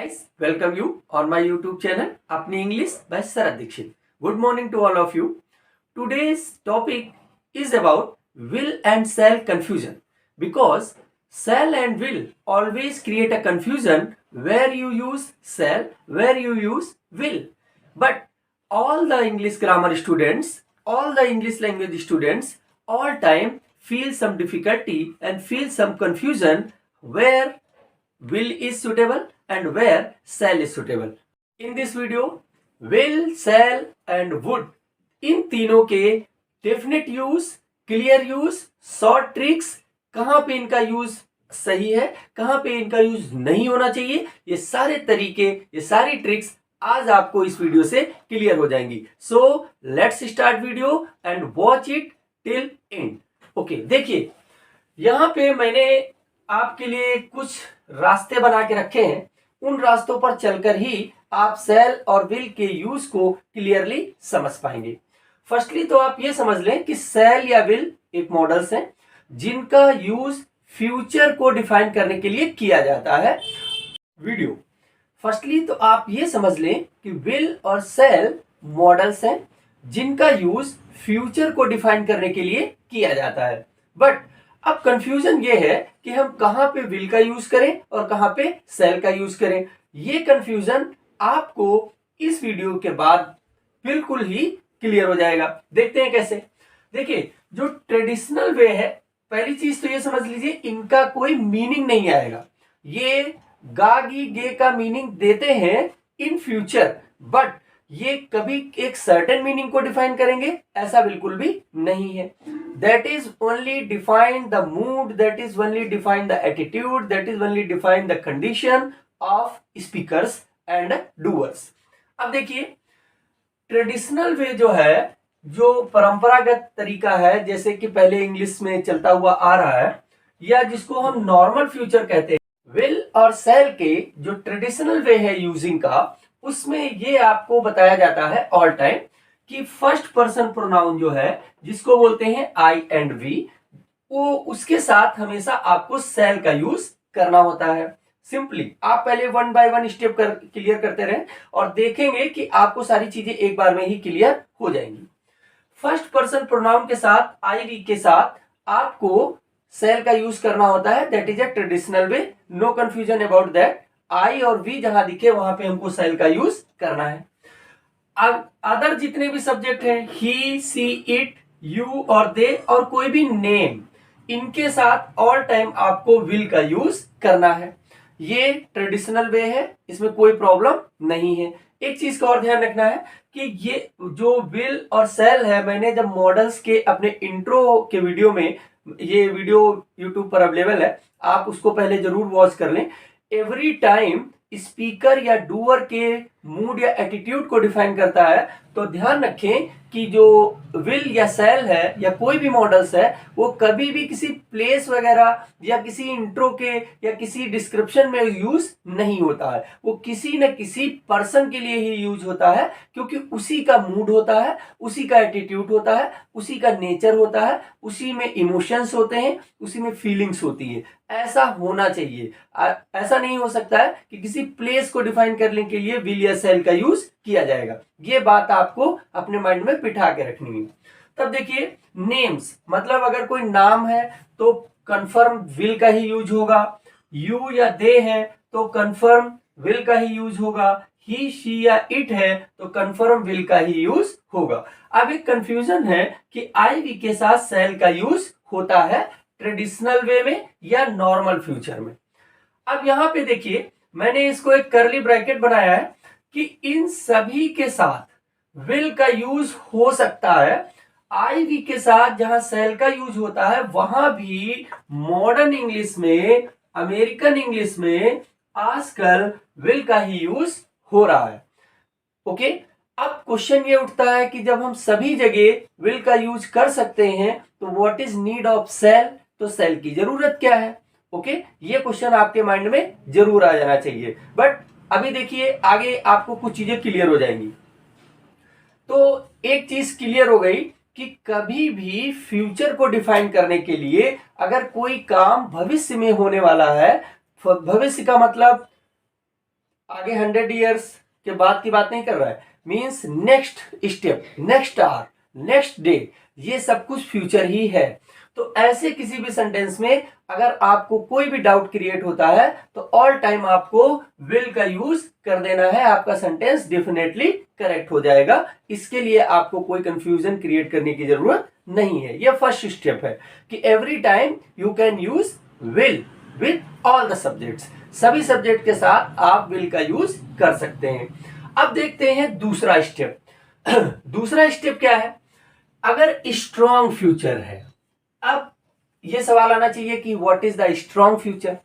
guys, welcome you on my YouTube channel Apni English by Sarath Dixit. Good morning to all of you. Today's topic is about will and shall confusion, because shall and will always create a confusion where you use shall, where you use will. But all the English grammar students, all the English language students, all time feel some difficulty and feel some confusion where will is suitable and where shall is suitable. In this video, will, shall and would इन तीनों के definite use, clear use, short tricks, कहां पे इनका use सही है, कहां पे इनका यूज नहीं होना चाहिए, ये सारे तरीके, ये सारी ट्रिक्स आज आपको इस वीडियो से क्लियर हो जाएंगी. So let's start video and watch it till and. Okay, देखिए यहां पे मैंने आपके लिए कुछ रास्ते बना के रखे हैं. उन रास्तों पर चलकर ही आप शैल और विल के यूज को क्लियरली समझ पाएंगे. फर्स्टली तो आप ये समझ लें कि शैल या विल एक मॉडल्स हैं जिनका यूज फ्यूचर को डिफाइन करने के लिए किया जाता है. वीडियो फर्स्टली तो आप ये समझ लें कि विल और शैल मॉडल्स हैं जिनका यूज फ्यूचर को डिफाइन करने के लिए किया जाता है. बट अब कंफ्यूजन ये है कि हम कहां पे विल का यूज करें और कहां पे शैल का यूज करें. ये कंफ्यूजन आपको इस वीडियो के बाद बिल्कुल ही क्लियर हो जाएगा. देखते हैं कैसे. देखिए जो ट्रेडिशनल वे है, पहली चीज तो ये समझ लीजिए इनका कोई मीनिंग नहीं आएगा. ये गा गी गे का मीनिंग देते हैं इन फ्यूचर, बट ये कभी एक सर्टेन मीनिंग को डिफाइन करेंगे ऐसा बिल्कुल भी नहीं है. That is only define the mood, that is only define the attitude, that is only define the condition of speakers and doers. अब देखिए ट्रेडिशनल वे जो है, जो परंपरागत तरीका है, जैसे कि पहले इंग्लिश में चलता हुआ आ रहा है, या जिसको हम नॉर्मल फ्यूचर कहते हैं, विल और शैल के जो ट्रेडिशनल वे है यूजिंग का, उसमें ये आपको बताया जाता है ऑल टाइम कि फर्स्ट पर्सन प्रोनाउन जो है जिसको बोलते हैं आई एंड वी, वो उसके साथ हमेशा आपको शैल का यूज करना होता है. सिंपली आप पहले one by one step clear करते रहें और देखेंगे कि आपको सारी चीजें एक बार में ही क्लियर हो जाएंगी. फर्स्ट पर्सन प्रोनाउन के साथ आई वी के साथ आपको शैल का यूज करना होता है. That is a traditional way, no confusion about that. I और वी जहां दिखे वहां पे हमको शैल का यूज करना है. अब अदर जितने भी सब्जेक्ट हैं, ही, सी, इट, यू और दे और कोई भी नेम, इनके साथ ऑल टाइम आपको विल का यूज करना है. ये ट्रेडिशनल वे है, इसमें कोई प्रॉब्लम नहीं है. एक चीज का और ध्यान रखना है कि ये जो विल और शैल है, मैंने जब मॉडल्स के अपने इंट्रो के वीडियो में, ये वीडियो यूट्यूब पर अवेलेबल है, आप उसको पहले जरूर वॉच कर लें. एवरी टाइम स्पीकर या डूअर के मूड या एटीट्यूड को डिफाइन करता है, तो ध्यान रखें कि जो विल या शैल है या कोई भी मॉडल्स है, वो कभी भी किसी प्लेस वगैरह या किसी इंट्रो के या किसी डिस्क्रिप्शन में यूज नहीं होता है. वो किसी न किसी पर्सन के लिए ही यूज होता है, क्योंकि उसी का मूड होता है, उसी का एटीट्यूड होता है, उसी का नेचर होता है, उसी में इमोशंस होते हैं, उसी में फीलिंग्स होती है. ऐसा होना चाहिए. ऐसा नहीं हो सकता है कि किसी प्लेस को डिफाइन करने के लिए विल या शैल का यूज किया जाएगा. ये बात आपको अपने माइंड में बिठा के रखनी है. तब देखिए नेम्स, मतलब अगर कोई नाम है तो कंफर्म विल का ही यूज होगा. यू या दे है तो कंफर्म विल का ही यूज होगा. ही, शी या इट है तो कंफर्म विल का ही यूज होगा. अब एक कंफ्यूजन है कि आई वी के साथ शैल का यूज होता है ट्रेडिशनल वे में या नॉर्मल फ्यूचर में. अब यहां पे देखिए मैंने इसको एक कर्ली ब्रैकेट बनाया है कि इन सभी के साथ विल का यूज हो सकता है. आई वी के साथ जहां शैल का यूज होता है, वहां भी मॉडर्न इंग्लिश में, अमेरिकन इंग्लिश में आजकल विल का ही यूज हो रहा है. ओके, अब क्वेश्चन ये उठता है कि जब हम सभी जगह विल का यूज कर सकते हैं तो व्हाट इज नीड ऑफ शैल, तो शैल की जरूरत क्या है. ओके, ये क्वेश्चन आपके माइंड में जरूर आ जाना चाहिए. बट अभी देखिए आगे आपको कुछ चीजें क्लियर हो जाएंगी. तो एक चीज क्लियर हो गई कि कभी भी फ्यूचर को डिफाइन करने के लिए अगर कोई काम भविष्य में होने वाला है, भविष्य का मतलब आगे 100 ईयर्स के बाद की बात नहीं कर रहा है, means next step, next hour, next day, ये सब कुछ फ्यूचर ही है। तो ऐसे किसी भी सेंटेंस में अगर आपको कोई भी डाउट क्रिएट होता है तो ऑल टाइम आपको विल का यूज कर देना है, आपका सेंटेंस डेफिनेटली करेक्ट हो जाएगा। इसके लिए आपको कोई कंफ्यूजन क्रिएट करने की जरूरत नहीं है। यह फर्स्ट स्टेप है कि every time you can use will with all the subjects, सभी सब्जेक्ट के साथ आप विल का यूज कर सकते हैं। अब देखते हैं दूसरा स्टेप। दूसरा स्टेप क्या है? अगर स्ट्रॉन्ग फ्यूचर है, अब ये सवाल आना चाहिए कि what is the strong future.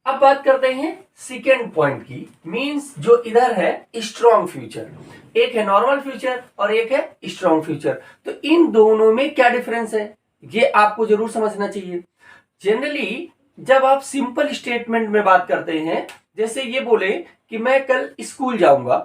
अब बात करते हैं सेकेंड पॉइंट की, मींस जो इधर है स्ट्रॉन्ग फ्यूचर, एक है नॉर्मल फ्यूचर और एक है स्ट्रॉन्ग फ्यूचर। तो इन दोनों में क्या डिफरेंस है ये आपको जरूर समझना चाहिए। जनरली जब आप सिंपल स्टेटमेंट में बात करते हैं, जैसे ये बोले कि मैं कल स्कूल जाऊंगा,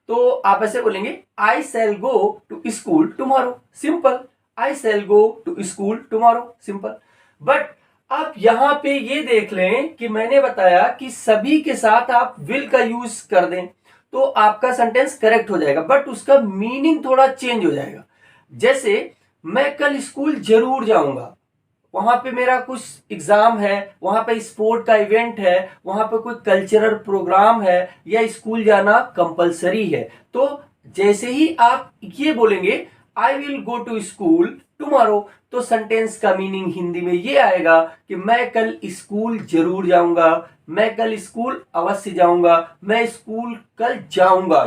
तो आप ऐसे बोलेंगे I shall go to school tomorrow, simple. I shall go to school tomorrow, simple. But आप यहां पे ये देख लें कि मैंने बताया कि सभी के साथ आप विल का यूज कर दें तो आपका सेंटेंस करेक्ट हो जाएगा, बट उसका मीनिंग थोड़ा चेंज हो जाएगा। जैसे मैं कल स्कूल जरूर जाऊंगा, वहां पे मेरा कुछ एग्जाम है, वहां पे स्पोर्ट का इवेंट है, वहां पे कोई कल्चरल प्रोग्राम है या स्कूल जाना कंपलसरी है। तो जैसे ही आप ये बोलेंगे I will go to school tomorrow, तो सेंटेंस का मीनिंग हिंदी में ये आएगा कि मैं कल स्कूल जरूर जाऊंगा, मैं कल स्कूल अवश्य जाऊंगा, मैं स्कूल कल जाऊंगा।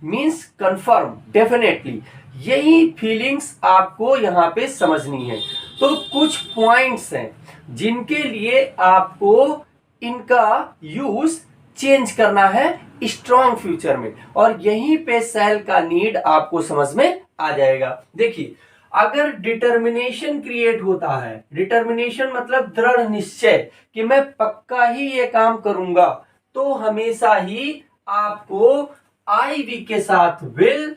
Means confirm, definitely. यही फीलिंग्स आपको यहां पे समझनी है। तो कुछ पॉइंट्स हैं जिनके लिए आपको इनका यूज चेंज करना है स्ट्रॉन्ग फ्यूचर में, और यहीं पे सेल का नीड आपको समझ में आ जाएगा। देखिए, अगर डिटर्मिनेशन क्रिएट होता है, डिटर्मिनेशन मतलब दृढ़ निश्चय कि मैं पक्का ही ये काम करूंगा, तो हमेशा ही आपको आई वी के साथ विल,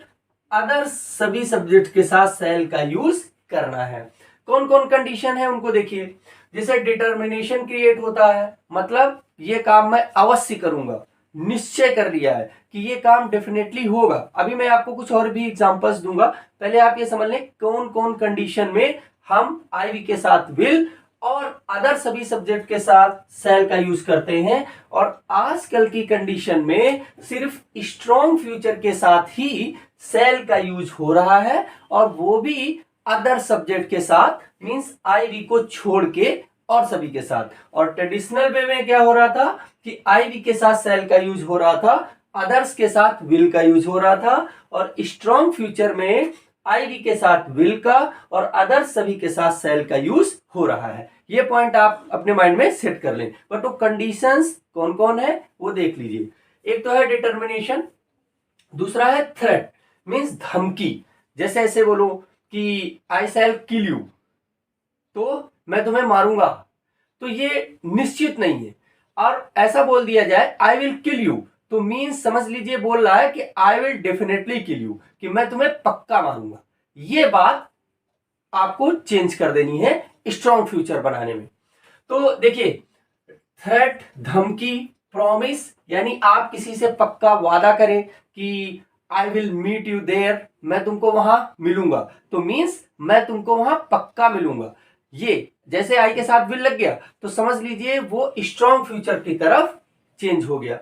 अदर सभी सब्जेक्ट के साथ सेल का यूज करना है। कौन कौन कंडीशन है उनको देखिए। जैसे डिटर्मिनेशन क्रिएट होता है, मतलब ये काम मैं अवश्य करूंगा, निश्चय कर लिया है कि ये काम डेफिनेटली होगा। अभी मैं आपको कुछ और भी एग्जांपल्स दूंगा, पहले आप ये समझ लें कौन कौन कंडीशन में हम आई वी के साथ विल और अदर सभी सब्जेक्ट के साथ सेल का यूज करते हैं। और आजकल की कंडीशन में सिर्फ स्ट्रॉन्ग फ्यूचर के साथ ही सेल का यूज हो रहा है, और वो भी अदर सब्जेक्ट के साथ, मींस आई वी को छोड़ के और सभी के साथ। और ट्रेडिशनल वे में क्या हो रहा था कि आई वी के साथ सेल का यूज हो रहा था, अदर्स के साथ विल का यूज हो रहा था, और स्ट्रॉन्ग फ्यूचर में आई वी के साथ विल का और अदर सभी के साथ सेल का यूज हो रहा है। ये पॉइंट आप अपने माइंड में सेट कर लें। बट वो कंडीशंस कौन कौन है वो देख लीजिए। एक तो है डिटर्मिनेशन, दूसरा है थ्रेट, मींस धमकी। जैसे ऐसे बोलो कि आई शैल किल यू, तो मैं तुम्हें मारूंगा, तो ये निश्चित नहीं है। और ऐसा बोल दिया जाए आई विल किल यू, तो मीन्स समझ लीजिए बोल रहा है कि I will definitely kill you, कि मैं तुम्हें पक्का मारूंगा। ये बात आपको चेंज कर देनी है स्ट्रॉन्ग फ्यूचर बनाने में। तो देखिए, थ्रेट, धमकी, प्रॉमिस, यानी आप किसी से पक्का वादा करें कि I will meet you there, मैं तुमको वहां मिलूंगा, तो मीन्स मैं तुमको वहां पक्का मिलूंगा। ये जैसे आई के साथ विल लग गया तो समझ लीजिए वो स्ट्रॉन्ग फ्यूचर की तरफ चेंज हो गया।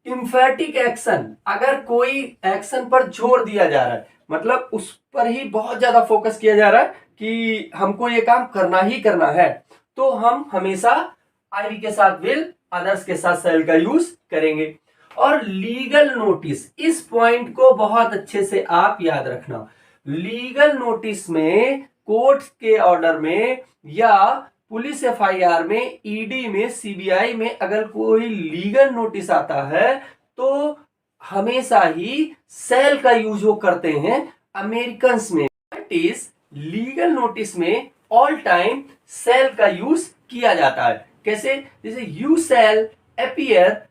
इम्फेटिक एक्शन, अगर कोई एक्शन पर जोर दिया जा रहा है, मतलब उस पर ही बहुत ज्यादा फोकस किया जा रहा है कि हमको ये काम करना ही करना है, तो हम हमेशा आई के साथ विल, अदर्स के साथ सेल का यूज करेंगे। और लीगल नोटिस, इस पॉइंट को बहुत अच्छे से आप याद रखना। लीगल नोटिस में, कोर्ट के ऑर्डर में या पुलिस एफआईआर में, ईडी में, सीबीआई में अगर कोई लीगल नोटिस आता है तो हमेशा ही सेल का यूज वो करते हैं। अमेरिकन्स में लीगल नोटिस में ऑल टाइम सेल का यूज किया जाता है। कैसे? जैसे you shall appear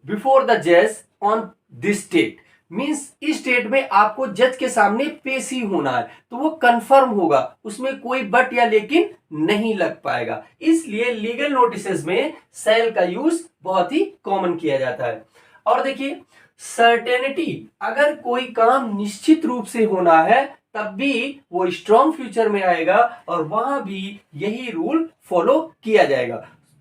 before the जज ऑन दिस डेट, मीन्स इस डेट में आपको जज के सामने पेश ही होना है, तो वो कंफर्म होगा, उसमें कोई बट या लेकिन नहीं लग पाएगा। इसलिए लीगल नोटिसेस में सेल का यूज बहुत ही कॉमन किया जाता है। और देखिए सर्टेनिटी, अगर कोई काम निश्चित रूप से होना है तब भी वो स्ट्रॉन्ग फ्यूचर में आएगा और वहां भी यही रूल फॉलो किया जाएगा।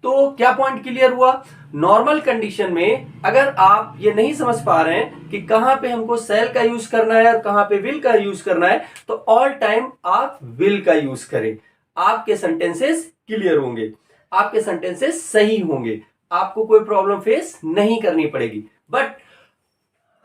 तो क्या पॉइंट क्लियर हुआ? नॉर्मल कंडीशन में अगर आप ये नहीं समझ पा रहे हैं कि कहां पे हमको सेल का यूज करना है और कहां पे विल का यूज करना है, तो ऑल टाइम आप विल का यूज करें। आपके सेंटेंसेस क्लियर होंगे, आपके सेंटेंसेस सही होंगे, आपको कोई प्रॉब्लम फेस नहीं करनी पड़ेगी। बट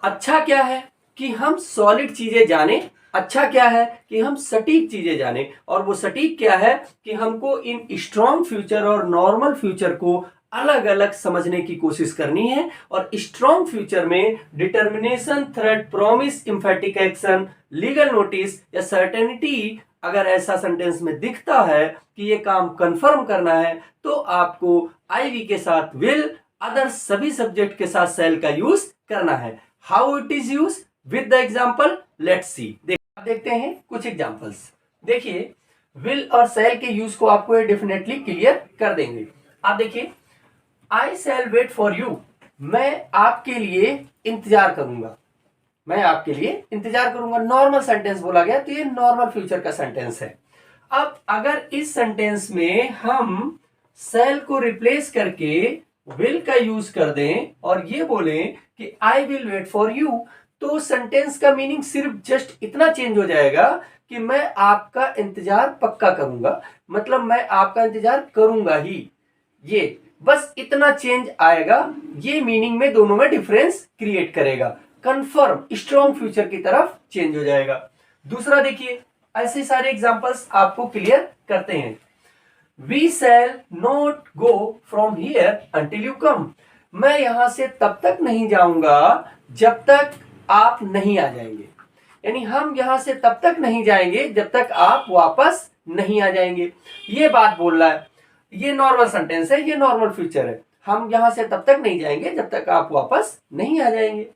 अच्छा क्या है कि हम सॉलिड चीजें जाने, अच्छा क्या है कि हम सटीक चीजें जाने, और वो सटीक क्या है कि हमको इन स्ट्रॉन्ग फ्यूचर और नॉर्मल फ्यूचर को अलग अलग समझने की कोशिश करनी है। और स्ट्रॉन्ग फ्यूचर में determination, threat, promise, एम्फैटिक action, legal notice या सर्टेनिटी अगर ऐसा सेंटेंस में दिखता है कि ये काम कंफर्म करना है, तो आपको आईवी के साथ विल, अदर सभी सब्जेक्ट के साथ सेल का यूज करना है। How it is use with the example, let's see. देखते हैं कुछ एग्जांपल्स। देखिए विल और सेल के यूज को आपको डेफिनेटली क्लियर कर देंगे। आप देखिए, आई शैल वेट फॉर यू, मैं आपके लिए इंतजार करूंगा, मैं आपके लिए इंतजार करूंगा। नॉर्मल सेंटेंस बोला गया, तो ये नॉर्मल फ्यूचर का सेंटेंस है। अब अगर इस सेंटेंस में हम शैल को रिप्लेस करके विल का यूज कर दें और ये बोलें कि I will wait for you, तो सेंटेंस का मीनिंग सिर्फ जस्ट इतना चेंज हो जाएगा कि मैं आपका इंतजार पक्का करूंगा, मतलब मैं आपका इंतजार करूंगा ही, ये बस इतना चेंज आएगा। ये मीनिंग में दोनों में डिफरेंस क्रिएट करेगा, कंफर्म स्ट्रॉन्ग फ्यूचर की तरफ चेंज हो जाएगा। दूसरा देखिए, ऐसे सारे एग्जांपल्स आपको क्लियर करते हैं। We shall not go from here until you come, मैं यहां से तब तक नहीं जाऊंगा जब तक आप नहीं आ जाएंगे, यानी हम यहां से तब तक नहीं जाएंगे जब तक आप वापस नहीं आ जाएंगे। ये बात बोल रहा है, ये नॉर्मल सेंटेंस है, ये नॉर्मल फ्यूचर है, हम यहां से तब तक नहीं जाएंगे जब तक आप वापस नहीं आ जाएंगे।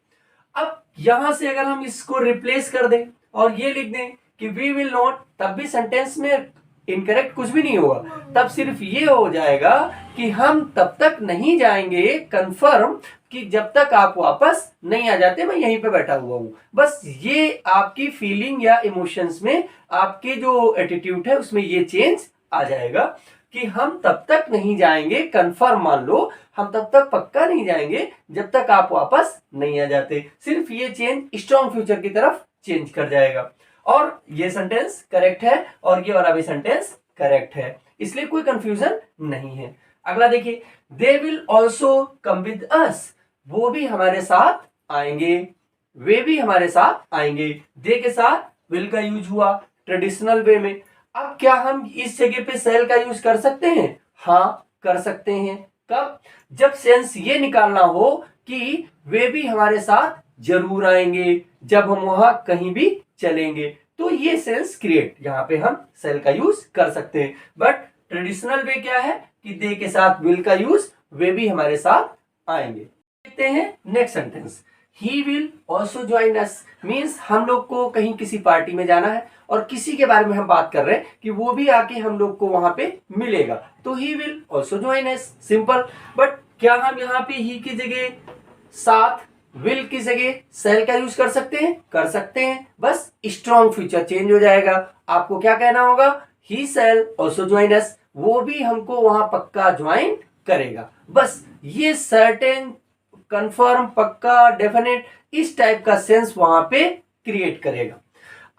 अब यहां से अगर हम इसको रिप्लेस कर दें और ये लिख दें कि वी विल नॉट, तब भी सेंटेंस में इनकरेक्ट कुछ भी नहीं होगा, तब सिर्फ ये हो जाएगा कि हम तब तक नहीं जाएंगे कंफर्म कि जब तक आप वापस नहीं आ जाते, मैं यहीं पे बैठा हुआ हूं। बस ये आपकी फीलिंग या इमोशंस में, आपके जो एटीट्यूड है उसमें ये चेंज आ जाएगा कि हम तब तक नहीं जाएंगे कंफर्म, मान लो हम तब तक पक्का नहीं जाएंगे जब तक आप वापस नहीं आ जाते। सिर्फ ये चेंज स्ट्रॉन्ग फ्यूचर की तरफ चेंज कर जाएगा। और ये सेंटेंस करेक्ट है और ये वाला भी सेंटेंस करेक्ट है, इसलिए कोई कंफ्यूजन नहीं है। अगला देखिए, they will also come with us, वो भी हमारे साथ आएंगे, वे भी हमारे साथ आएंगे। दे के साथ विल का यूज हुआ ट्रेडिशनल वे में। अब क्या हम इस जगह पे सेल का यूज कर सकते हैं? हाँ कर सकते हैं। कब? जब सेंस ये निकालना हो कि वे भी हमारे साथ जरूर आएंगे जब हम वहां कहीं भी चलेंगे, तो ये सेंस क्रिएट, यहां पे हम सेल का यूज कर सकते हैं। बट ट्रेडिशनल वे क्या है कि दे के साथ विल का यूज, वे भी हमारे साथ आएंगे। देखते हैं next sentence, he will also join us, means हम लोग को कहीं किसी पार्टी में जाना है और किसी के बारे में हम बात कर रहे हैं कि वो भी आके हम लोग को वहां पे मिलेगा, तो he will also join us, simple. But क्या हम यहाँ पे ही की जगह साथ, विल की जगह सेल का यूज कर सकते हैं? कर सकते हैं, बस स्ट्रॉन्ग फ्यूचर चेंज हो जाएगा। आपको क्या कहना होगा? ही सेल ऑल्सो ज्वाइन अस, वो भी हमको वहां पक्का ज्वाइन करेगा। बस ये सर्टेन, कंफर्म, पक्का, डेफिनेट, इस टाइप का सेंस वहां पे क्रिएट करेगा।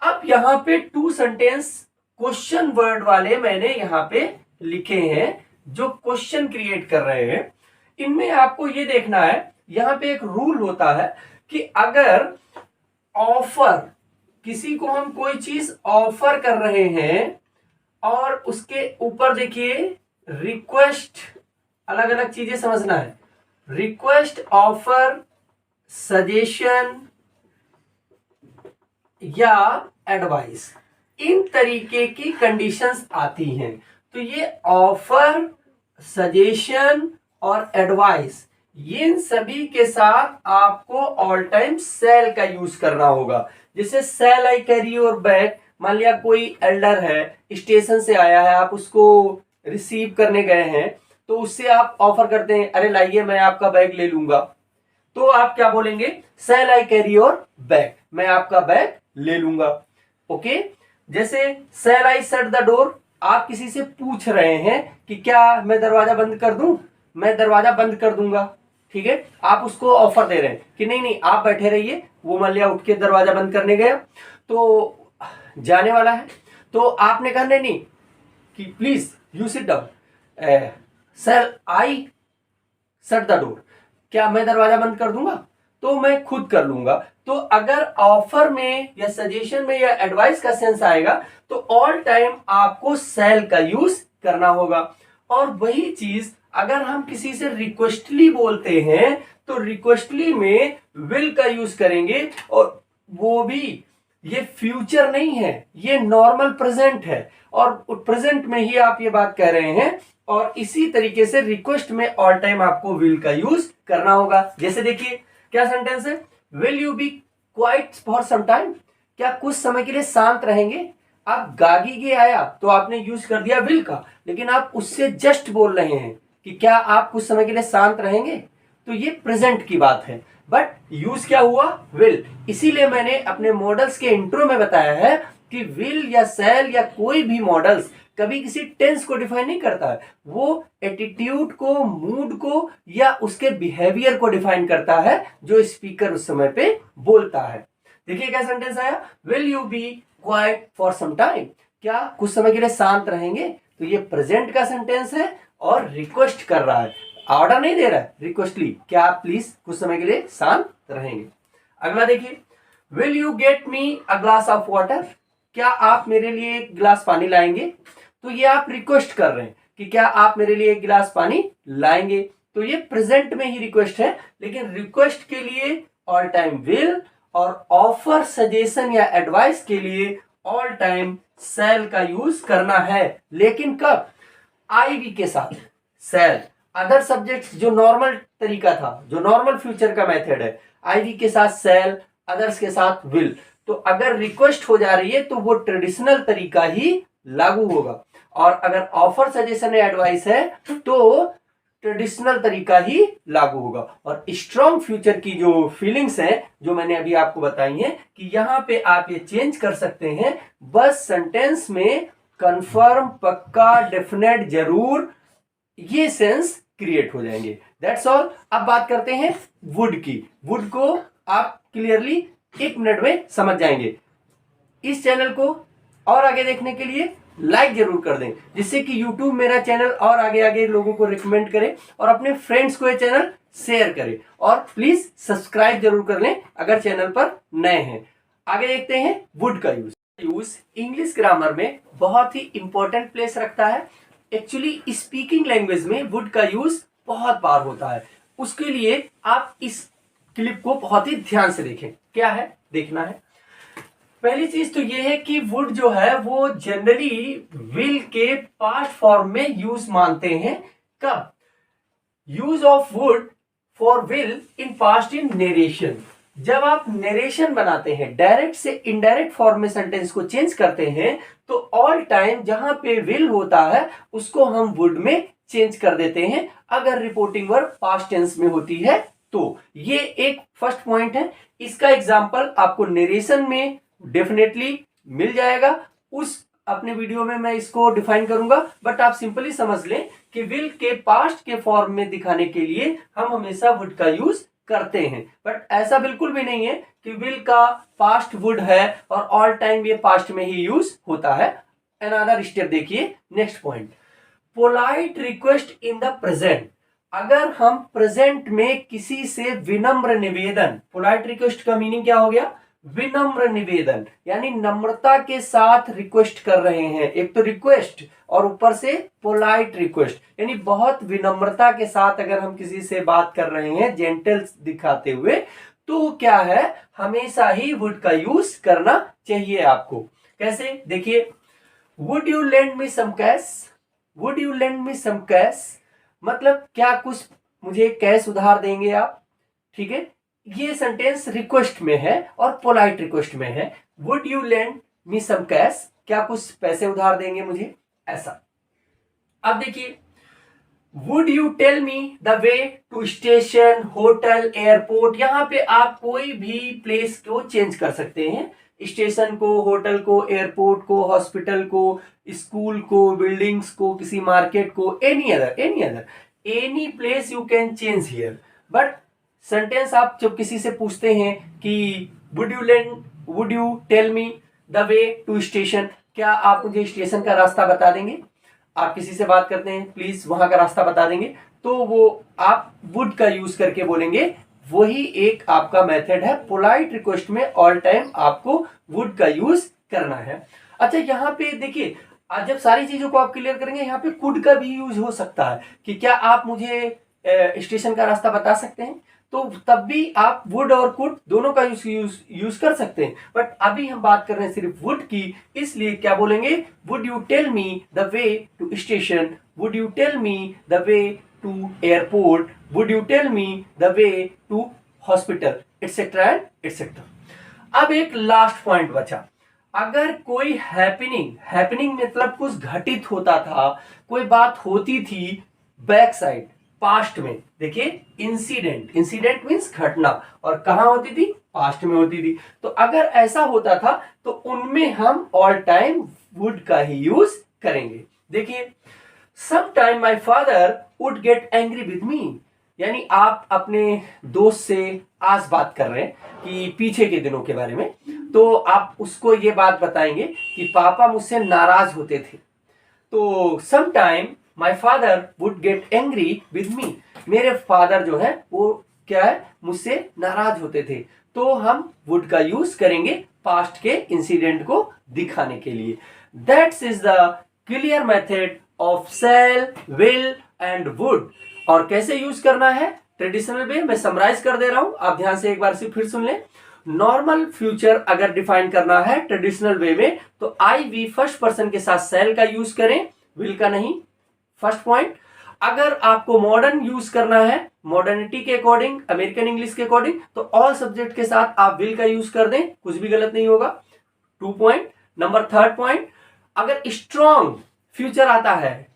अब यहां पे टू सेंटेंस क्वेश्चन वर्ड वाले मैंने यहां पे लिखे हैं जो क्वेश्चन क्रिएट कर रहे हैं। इनमें आपको ये देखना है, यहां पे एक रूल होता है कि अगर ऑफर, किसी को हम कोई चीज ऑफर कर रहे हैं और उसके ऊपर देखिए रिक्वेस्ट, अलग अलग चीजें समझना है, रिक्वेस्ट, ऑफर, सजेशन या एडवाइस, इन तरीके की कंडीशंस आती हैं। तो ये ऑफर, सजेशन और एडवाइस, इन सभी के साथ आपको ऑल टाइम सेल का यूज करना होगा। जैसे shall I carry your bag, मान लिया कोई एल्डर है, स्टेशन से आया है, आप उसको रिसीव करने गए हैं, तो उससे आप ऑफर करते हैं, अरे लाइए मैं आपका बैग ले लूंगा। तो आप क्या बोलेंगे, shall I carry your bag, मैं आपका बैग ले लूंगा। ओके, जैसे shall I shut the door, आप किसी से पूछ रहे हैं कि क्या मैं दरवाजा बंद कर दूं, मैं दरवाजा बंद कर दूंगा। ठीक है, आप उसको ऑफर दे रहे हैं कि नहीं नहीं आप बैठे रहिए, वो मान लिया उठ के दरवाजा बंद करने गया तो जाने वाला है, तो आपने कहा नहीं नहीं कि please you sit down, sir I shut the door, क्या मैं दरवाजा बंद कर दूंगा, तो मैं खुद कर लूंगा। तो अगर ऑफर में या सजेशन में या एडवाइस का सेंस आएगा तो ऑल टाइम आपको सेल का यूज करना होगा। और वही चीज अगर हम किसी से रिक्वेस्टली बोलते हैं तो रिक्वेस्टली में विल का यूज करेंगे, और वो भी ये फ्यूचर नहीं है, ये नॉर्मल प्रेजेंट है, और प्रेजेंट में ही आप ये बात कह रहे हैं। और इसी तरीके से रिक्वेस्ट में ऑल टाइम आपको विल का यूज करना होगा। जैसे देखिए क्या सेंटेंस है, will you be quiet for some time, क्या कुछ समय के लिए शांत रहेंगे। आप गागी गे आया तो आपने यूज कर दिया विल का, लेकिन आप उससे जस्ट बोल रहे हैं कि क्या आप कुछ समय के लिए शांत रहेंगे, तो ये प्रेजेंट की बात है, बट यूज क्या हुआ, विल। इसीलिए मैंने अपने मॉडल्स के इंट्रो में बताया है कि विल या सेल या कोई भी मॉडल्स कभी किसी टेंस को डिफाइन नहीं करता है, वो एटीट्यूड को, मूड को या उसके बिहेवियर को डिफाइन करता है जो स्पीकर उस समय पे बोलता है। देखिए क्या सेंटेंस आया, will you be quiet for some time, क्या कुछ समय के लिए शांत रहेंगे, तो ये प्रेजेंट का सेंटेंस है और रिक्वेस्ट कर रहा है, ऑर्डर नहीं दे रहा है, रिक्वेस्टली, क्या आप प्लीज कुछ समय के लिए शांत रहेंगे। अगला देखिए, will you get me a glass of water, क्या आप मेरे लिए एक गिलास पानी लाएंगे। तो ये आप रिक्वेस्ट कर रहे हैं कि क्या आप मेरे लिए एक गिलास पानी लाएंगे, तो ये प्रेजेंट में ही रिक्वेस्ट है, लेकिन रिक्वेस्ट के लिए ऑल टाइम विल, और ऑफर, सजेशन या एडवाइस के लिए ऑल टाइम सेल का यूज करना है। लेकिन कब, आईवी के साथ सेल, अदर सब्जेक्ट्स जो नॉर्मल तरीका था, जो नॉर्मल फ्यूचर का मेथड है, आईवी के साथ सेल, अदर्स के साथ विल। तो अगर रिक्वेस्ट हो जा रही है तो वो ट्रेडिशनल तरीका ही लागू होगा, और अगर ऑफर, सजेशन या एडवाइस है तो ट्रेडिशनल तरीका ही लागू होगा। और स्ट्रॉन्ग फ्यूचर की जो फीलिंग्स हैं जो मैंने अभी आपको बताई हैं कि यहां पे आप ये चेंज कर सकते हैं, बस सेंटेंस में कंफर्म, पक्का, डेफिनेट, जरूर, ये सेंस क्रिएट हो जाएंगे। That's all. अब बात करते हैं वुड की। वुड को आप क्लियरली 1 मिनट में समझ जाएंगे। इस चैनल को और आगे देखने के लिए लाइक जरूर कर दें, जिससे कि YouTube मेरा चैनल और आगे आगे लोगों को रिकमेंड करे, और अपने फ्रेंड्स को ये चैनल शेयर करें, और प्लीज सब्सक्राइब जरूर कर लें अगर चैनल पर नए हैं। आगे देखते हैं वुड का यूज इंग्लिश ग्रामर में बहुत ही इंपॉर्टेंट प्लेस रखता है। एक्चुअली स्पीकिंग लैंग्वेज में वुड का यूज बहुत बार होता है। उसके लिए आप इस क्लिप को बहुत ही ध्यान से देखें। क्या है देखना है, पहली चीज तो ये है कि वुड जो है वो जनरली विल के पास्ट फॉर्म में यूज मानते हैं। कब, use of would for will in past in narration, जब आप नरेशन बनाते हैं, डायरेक्ट से इनडायरेक्ट फॉर्म में सेंटेंस को चेंज करते हैं, तो ऑल टाइम जहां पे विल होता है उसको हम वुड में चेंज कर देते हैं, अगर रिपोर्टिंग वर्ब पास्ट टेंस में होती है तो। ये एक फर्स्ट पॉइंट है। इसका एग्जांपल आपको नरेशन में डेफिनेटली मिल जाएगा, उस अपने वीडियो में मैं इसको डिफाइन करूंगा, बट आप सिंपली समझ लें कि विल के पास्ट के फॉर्म में दिखाने के लिए हम हमेशा वुड का यूज करते हैं। बट ऐसा बिल्कुल भी नहीं है कि विल का पास्ट वुड है और ऑल टाइम ये पास्ट में ही यूज होता है। अनदर स्टेप देखिए, next point, polite request in the present. अगर हम प्रेजेंट में किसी से विनम्र निवेदन, पोलाइट रिक्वेस्ट का मीनिंग क्या हो गया, विनम्र निवेदन, यानी नम्रता के साथ रिक्वेस्ट कर रहे हैं। एक तो रिक्वेस्ट और ऊपर से पोलाइट रिक्वेस्ट, यानी बहुत विनम्रता के साथ अगर हम किसी से बात कर रहे हैं जेंटल दिखाते हुए, तो क्या है, हमेशा ही वुड का यूज करना चाहिए आपको। कैसे देखिए, would you lend me some cash, would you lend me some cash, मतलब क्या कुछ मुझे कैश उधार देंगे आप। ठीक है, ये सेंटेंस रिक्वेस्ट में है और पोलाइट रिक्वेस्ट में है। Would you lend me some cash, क्या कुछ पैसे उधार देंगे मुझे, ऐसा। अब देखिए, would you tell me the way to station, hotel, airport. यहाँ पे आप कोई भी प्लेस को चेंज कर सकते हैं, स्टेशन को, होटल को, एयरपोर्ट को, हॉस्पिटल को, स्कूल को, बिल्डिंग्स को, किसी मार्केट को, any place you can change here. But sentence आप जब किसी से पूछते हैं कि would you tell me the way to station, क्या आप मुझे स्टेशन का रास्ता बता देंगे। आप किसी से बात करते हैं, प्लीज वहां का रास्ता बता देंगे, तो वो आप वुड का यूज करके बोलेंगे। वही एक आपका मेथड है पोलाइट रिक्वेस्ट में, ऑल टाइम आपको वुड का यूज करना है। अच्छा, यहाँ पे देखिए, आज जब सारी चीजों को आप क्लियर करेंगे, यहाँ पे कुड का भी यूज हो सकता है कि क्या आप मुझे स्टेशन का रास्ता बता सकते हैं, तो तब भी आप वुड और कुड दोनों का यूज कर सकते हैं। बट अभी हम बात कर रहे हैं सिर्फ वुड की, इसलिए क्या बोलेंगे, would you tell me the way to station, would you tell me the way to airport, would you tell me the way to hospital, etcetera and etcetera. अब एक लास्ट पॉइंट बचा, अगर कोई हैपनिंग मतलब कुछ घटित होता था, कोई बात होती थी बैक साइड, पास्ट में। देखिए, इंसिडेंट मीन्स घटना, और कहां होती थी, पास्ट में होती थी। तो अगर ऐसा होता था तो उनमें हम ऑल टाइम वुड का ही यूज करेंगे। देखिए, some time my father would get angry with me, यानी आप अपने दोस्त से आज बात कर रहे हैं कि पीछे के दिनों के बारे में, तो आप उसको ये बात बताएंगे कि पापा मुझसे नाराज होते थे। तो some time my father would get angry with me, मेरे फादर जो है वो क्या है, मुझसे नाराज होते थे। तो हम वुड का यूज करेंगे पास्ट के इंसिडेंट को दिखाने के लिए। That's is the clear method of shall, will and would. और कैसे यूज करना है ट्रेडिशनल वे, मैं समराइज कर दे रहा हूं, आप ध्यान से एक बार से फिर सुन लें। नॉर्मल फ्यूचर अगर डिफाइन करना है ट्रेडिशनल वे में, तो आई वी फर्स्ट पर्सन के साथ शैल का यूज करें, विल का नहीं। First point. अगर आपको मॉडर्न यूज करना है, मॉडर्निटी के अकॉर्डिंग, अमेरिकन इंग्लिश के अकॉर्डिंग, तो ऑल सब्जेक्ट के साथ आप विल का यूज कर दें, कुछ भी गलत नहीं होगा। 2 पॉइंट। नंबर थर्ड पॉइंट, अगर स्ट्रॉन्ग फ्यूचर आता है,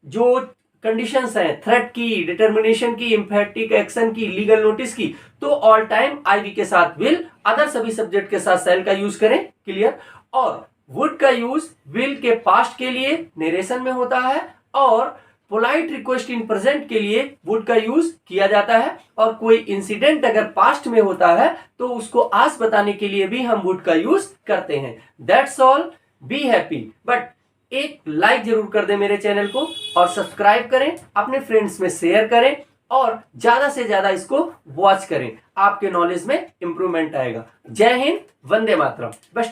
जो कंडीशंस हैं, थ्रेट की, डिटर्मिनेशन की, एम्फैटिक एक्शन की, लीगल नोटिस की, तो ऑल टाइम आईवी के साथ विल, अदर सभी सब्जेक्ट के साथ शैल का यूज करें। क्लियर। और वुड का यूज विल के पास्ट के लिए नरेशन में होता है, और पोलाइट रिक्वेस्ट इन प्रेजेंट के लिए वुड का यूज किया जाता है। और कोई इंसिडेंट अगर पास्ट में होता है तो उसको आज बताने के लिए भी हम वुड का यूज करते हैं। That's all, be happy. But एक लाइक जरूर कर दें मेरे चैनल को, और सब्सक्राइब करें, अपने फ्रेंड्स में शेयर करें, और ज्यादा से ज्यादा इसको वॉच करें, आपके नॉलेज में इंप्रूवमेंट आएगा। जय हिंद, वंदे मातरम, बेस्ट।